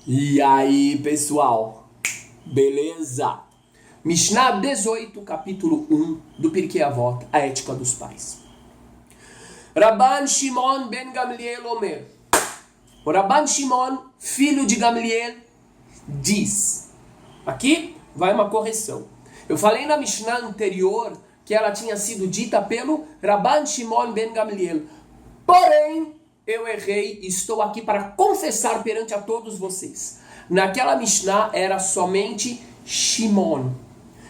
E aí, pessoal? Beleza? Mishnah 18, capítulo 1 do Pirkei Avot, a ética dos pais. Rabban Shimon ben Gamliel Omer. O Rabban Shimon, filho de Gamliel, diz. Aqui vai uma correção. Eu falei na Mishnah anterior que ela tinha sido dita pelo Rabban Shimon ben Gamliel. Porém, eu errei e estou aqui para confessar perante a todos vocês. Naquela Mishnah era somente Shimon.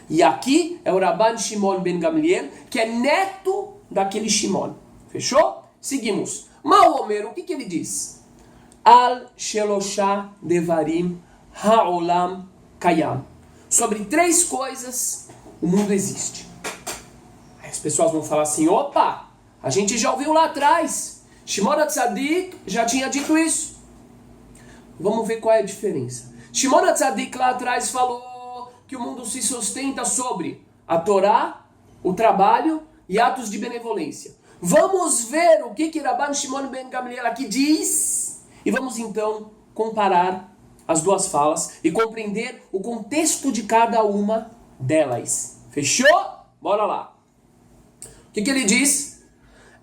E aqui é o Rabban Shimon ben Gamliel, que é neto daquele Shimon. Fechou? Seguimos. Maomer, o que ele diz? Al Shelosha Devarim Ha'olam Kayam. Sobre 3 coisas o mundo existe. Aí as pessoas vão falar assim, opa, a gente já ouviu lá atrás. Shimon HaTzadik já tinha dito isso. Vamos ver qual é a diferença. Shimon HaTzadik lá atrás falou que o mundo se sustenta sobre a Torá, o trabalho e atos de benevolência. Vamos ver o que Rabban Shimon ben Gamliel aqui diz. E vamos então comparar as duas falas e compreender o contexto de cada uma delas. Fechou? Bora lá. O que ele diz?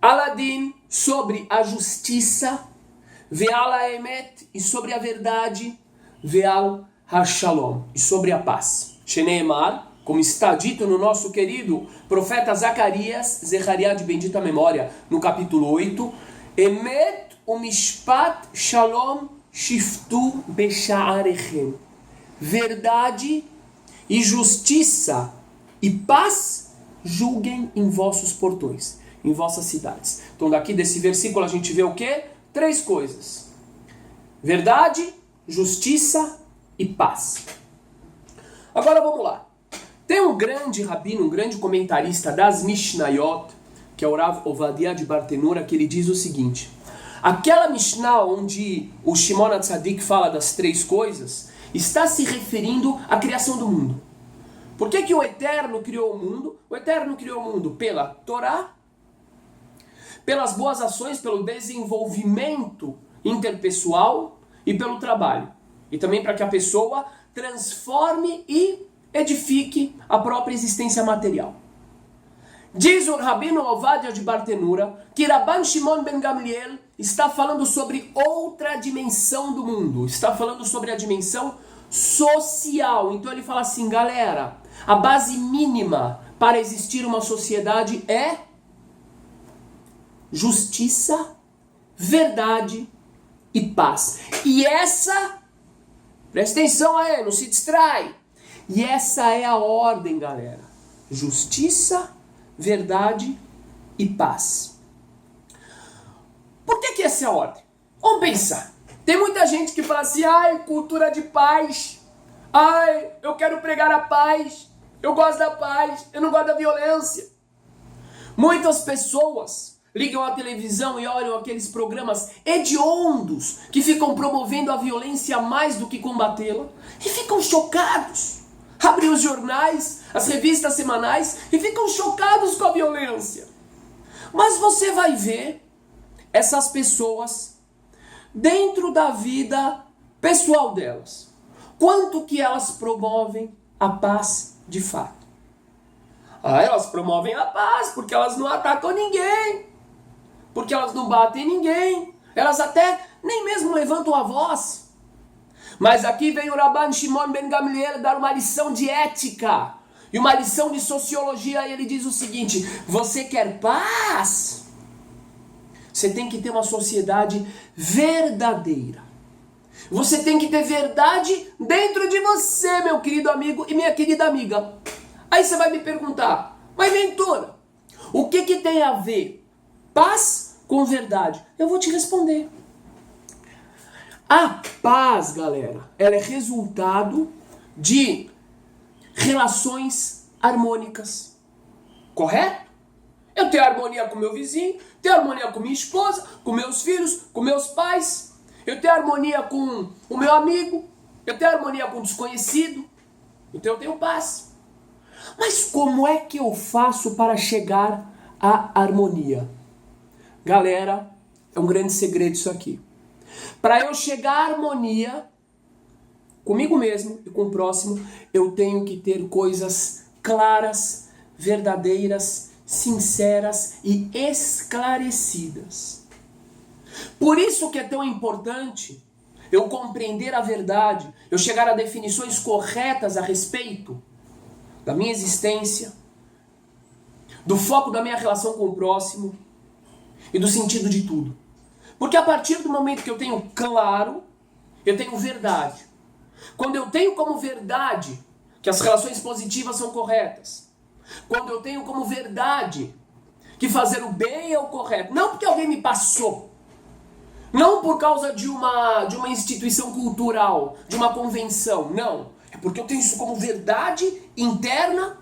Aladin, sobre a justiça, ve'al ha'emet, e sobre a verdade, ve'al ha'shalom, e sobre a paz. Sheneemar, como está dito no nosso querido profeta Zacarias, Zechariah de bendita memória, no capítulo 8, Emet umishpat shalom shiftu besha'arechem. Verdade e justiça e paz julguem em vossos portões, em vossas cidades. Então daqui desse versículo a gente vê o quê? 3 coisas. Verdade, justiça e paz. Agora vamos lá. Tem um grande rabino, um grande comentarista das Mishnayot, que é o Rav Ovadia de Bartenura, que ele diz o seguinte. Aquela Mishnah onde o Shimon HaTzadik fala das 3 coisas, está se referindo à criação do mundo. Por que o Eterno criou o mundo? O Eterno criou o mundo pela Torá, pelas boas ações, pelo desenvolvimento interpessoal e pelo trabalho. E também para que a pessoa transforme e edifique a própria existência material. Diz o Rabino Ovadia de Bartenura que Rabban Shimon ben Gamliel está falando sobre outra dimensão do mundo. Está falando sobre a dimensão social. Então ele fala assim, galera, a base mínima para existir uma sociedade é justiça, verdade e paz. E essa, presta atenção aí, não se distrai. E essa é a ordem, galera. Justiça, verdade e paz. Por que essa é a ordem? Vamos pensar. Tem muita gente que fala assim, ai, cultura de paz. Ai, eu quero pregar a paz. Eu gosto da paz. Eu não gosto da violência. Muitas pessoas ligam a televisão e olham aqueles programas hediondos que ficam promovendo a violência mais do que combatê-la e ficam chocados. Abrem os jornais, as revistas semanais e ficam chocados com a violência. Mas você vai ver essas pessoas dentro da vida pessoal delas. Quanto que elas promovem a paz de fato? Elas promovem a paz porque elas não atacam ninguém. Porque elas não batem em ninguém. Elas até nem mesmo levantam a voz. Mas aqui vem o Rabban Shimon ben Gamliel dar uma lição de ética. E uma lição de sociologia. E ele diz o seguinte. Você quer paz? Você tem que ter uma sociedade verdadeira. Você tem que ter verdade dentro de você, meu querido amigo e minha querida amiga. Aí você vai me perguntar. Mas Ventura, o que tem a ver paz com verdade? Eu vou te responder. A paz, galera, ela é resultado de relações harmônicas. Correto? Eu tenho harmonia com meu vizinho, tenho harmonia com minha esposa, com meus filhos, com meus pais. Eu tenho harmonia com o meu amigo. Eu tenho harmonia com o desconhecido. Então eu tenho paz. Mas como é que eu faço para chegar à harmonia? Galera, é um grande segredo isso aqui. Para eu chegar à harmonia, comigo mesmo e com o próximo, eu tenho que ter coisas claras, verdadeiras, sinceras e esclarecidas. Por isso que é tão importante eu compreender a verdade, eu chegar a definições corretas a respeito da minha existência, do foco da minha relação com o próximo e do sentido de tudo. Porque a partir do momento que eu tenho claro, eu tenho verdade. Quando eu tenho como verdade que as relações positivas são corretas, quando eu tenho como verdade que fazer o bem é o correto, não porque alguém me passou, não por causa de uma instituição cultural, de uma convenção, não. É porque eu tenho isso como verdade interna,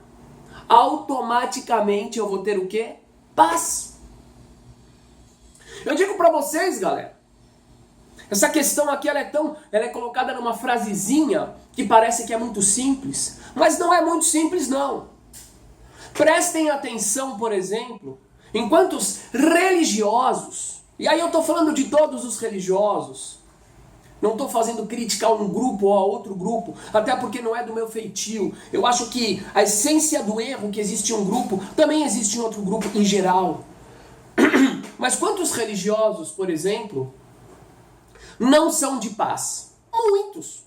automaticamente eu vou ter o quê? Paz. Eu digo pra vocês, galera, essa questão aqui ela é colocada numa frasezinha que parece que é muito simples, mas não é muito simples não. Prestem atenção, por exemplo, enquanto os religiosos, e aí eu estou falando de todos os religiosos, não estou fazendo crítica a um grupo ou a outro grupo, até porque não é do meu feitio. Eu acho que a essência do erro que existe em um grupo, também existe em outro grupo em geral. Mas quantos religiosos, por exemplo, não são de paz? Muitos.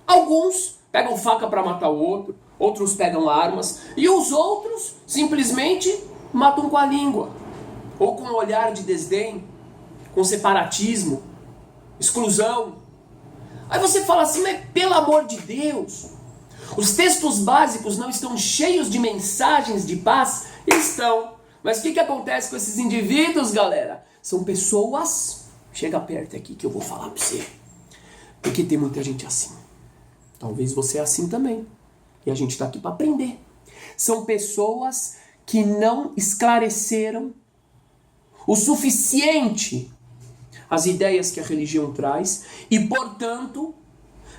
Alguns pegam faca para matar o outro, outros pegam armas, e os outros simplesmente matam com a língua, ou com um olhar de desdém, com separatismo, exclusão. Aí você fala assim, mas pelo amor de Deus, os textos básicos não estão cheios de mensagens de paz? Estão. Mas o que acontece com esses indivíduos, galera? São pessoas... Chega perto aqui que eu vou falar pra você. Porque tem muita gente assim. Talvez você é assim também. E a gente tá aqui para aprender. São pessoas que não esclareceram o suficiente as ideias que a religião traz e, portanto,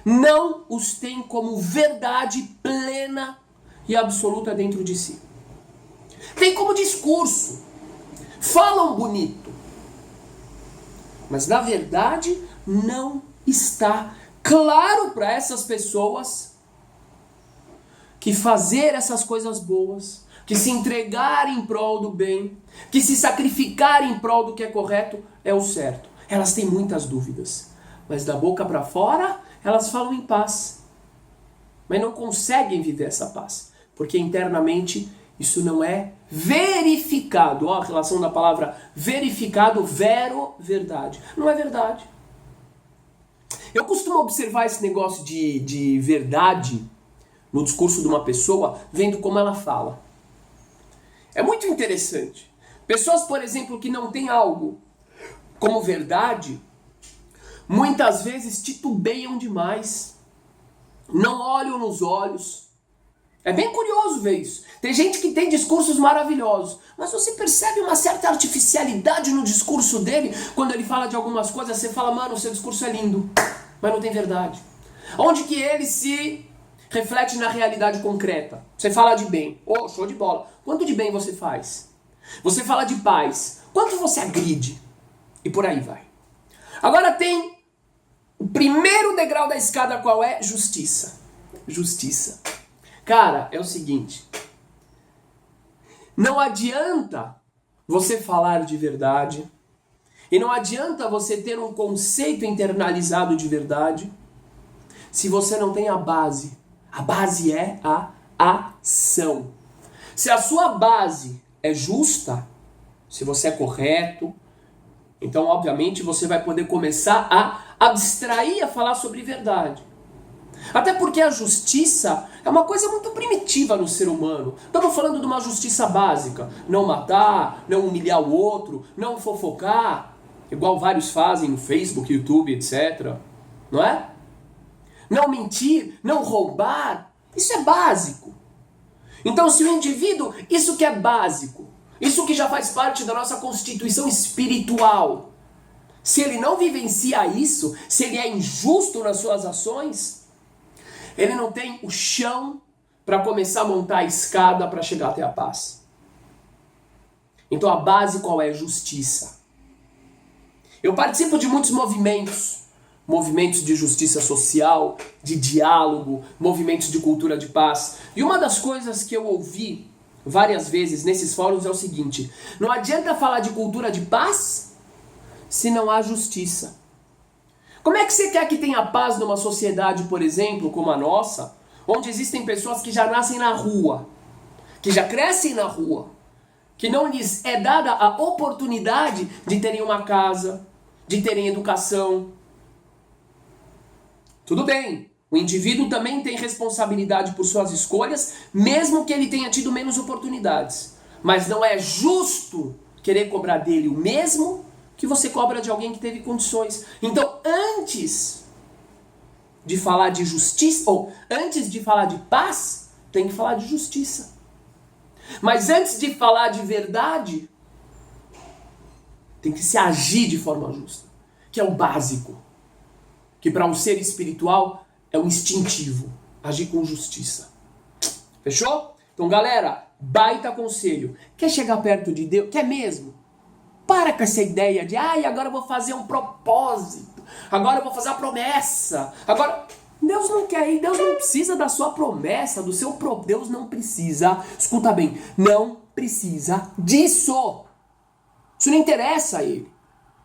não os tem como verdade plena e absoluta dentro de si. Tem como discurso, falam bonito, mas na verdade não está claro para essas pessoas que fazer essas coisas boas, que se entregar em prol do bem, que se sacrificar em prol do que é correto é o certo. Elas têm muitas dúvidas, mas da boca para fora elas falam em paz, mas não conseguem viver essa paz, porque internamente isso não é verificado. Ó, a relação da palavra verificado, vero, verdade. Não é verdade. Eu costumo observar esse negócio de verdade no discurso de uma pessoa, vendo como ela fala. É muito interessante. Pessoas, por exemplo, que não têm algo como verdade, muitas vezes titubeiam demais, não olham nos olhos. É bem curioso ver isso. Tem gente que tem discursos maravilhosos, mas você percebe uma certa artificialidade no discurso dele. Quando ele fala de algumas coisas, você fala, mano, o seu discurso é lindo, mas não tem verdade. Onde que ele se reflete na realidade concreta? Você fala de bem, oh, show de bola. Quanto de bem você faz? Você fala de paz, quanto você agride? E por aí vai. Agora tem o primeiro degrau da escada, qual é? Justiça. Justiça. Cara, é o seguinte, não adianta você falar de verdade e não adianta você ter um conceito internalizado de verdade se você não tem a base. A base é a ação. Se a sua base é justa, se você é correto, então obviamente você vai poder começar a abstrair, a falar sobre verdade. Até porque a justiça é uma coisa muito primitiva no ser humano. Estamos falando de uma justiça básica. Não matar, não humilhar o outro, não fofocar, igual vários fazem no Facebook, YouTube, etc. Não é? Não mentir, não roubar. Isso é básico. Então se o indivíduo, isso que é básico, isso que já faz parte da nossa constituição espiritual, se ele não vivencia isso, se ele é injusto nas suas ações, ele não tem o chão para começar a montar a escada para chegar até a paz. Então a base qual é? Justiça. Eu participo de muitos movimentos movimentos de justiça social, de diálogo, movimentos de cultura de paz. E uma das coisas que eu ouvi várias vezes nesses fóruns é o seguinte: não adianta falar de cultura de paz se não há justiça. Como é que você quer que tenha paz numa sociedade, por exemplo, como a nossa, onde existem pessoas que já nascem na rua, que já crescem na rua, que não lhes é dada a oportunidade de terem uma casa, de terem educação? Tudo bem, o indivíduo também tem responsabilidade por suas escolhas, mesmo que ele tenha tido menos oportunidades. Mas não é justo querer cobrar dele o mesmo que você cobra de alguém que teve condições. Então, antes de falar de justiça, ou antes de falar de paz, tem que falar de justiça. Mas antes de falar de verdade, tem que se agir de forma justa, que é o básico. Que para um ser espiritual é o instintivo, agir com justiça. Fechou? Então, galera, baita conselho. Quer chegar perto de Deus? Quer mesmo? Para com essa ideia de, agora eu vou fazer um propósito, agora eu vou fazer uma promessa, agora... Deus não quer ir, Deus não precisa da sua promessa, do seu Deus não precisa, escuta bem, não precisa disso. Isso não interessa a ele.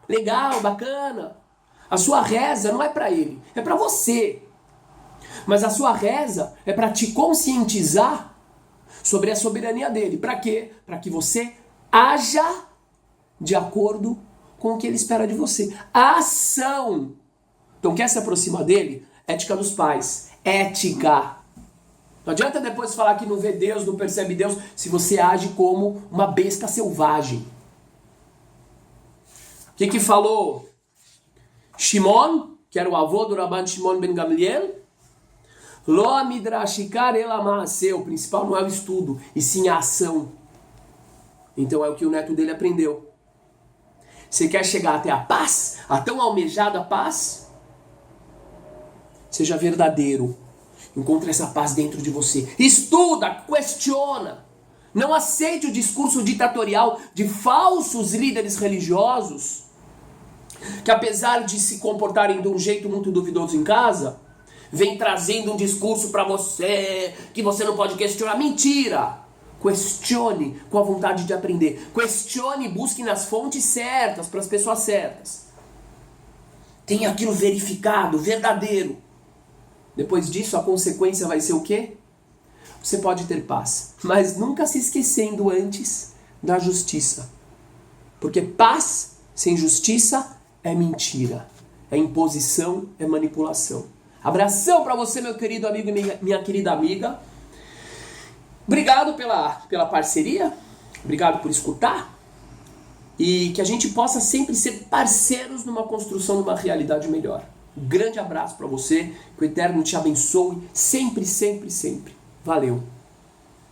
Legal, bacana. A sua reza não é para ele, é para você. Mas a sua reza é para te conscientizar sobre a soberania dele. Para quê? Para que você haja de acordo com o que ele espera de você. A ação. Então, quer se aproximar dele? Ética dos pais. Ética. Não adianta depois falar que não vê Deus, não percebe Deus, se você age como uma besta selvagem. O que falou Shimon, que era o avô do Rabban Shimon ben Gamliel? Lo midrashikar el amaaseh. O principal não é o estudo, e sim a ação. Então é o que o neto dele aprendeu. Você quer chegar até a paz? A tão almejada paz? Seja verdadeiro. Encontre essa paz dentro de você. Estuda, questiona. Não aceite o discurso ditatorial de falsos líderes religiosos que, apesar de se comportarem de um jeito muito duvidoso em casa, vem trazendo um discurso para você que você não pode questionar. Mentira! Questione com a vontade de aprender. Questione e busque nas fontes certas, para as pessoas certas. Tenha aquilo verificado, verdadeiro. Depois disso, a consequência vai ser o quê? Você pode ter paz, mas nunca se esquecendo antes da justiça. Porque paz sem justiça é mentira, é imposição, é manipulação. Abração para você, meu querido amigo e minha querida amiga. Obrigado pela parceria, obrigado por escutar. E que a gente possa sempre ser parceiros numa construção de uma realidade melhor. Um grande abraço para você, que o Eterno te abençoe sempre, sempre, sempre. Valeu!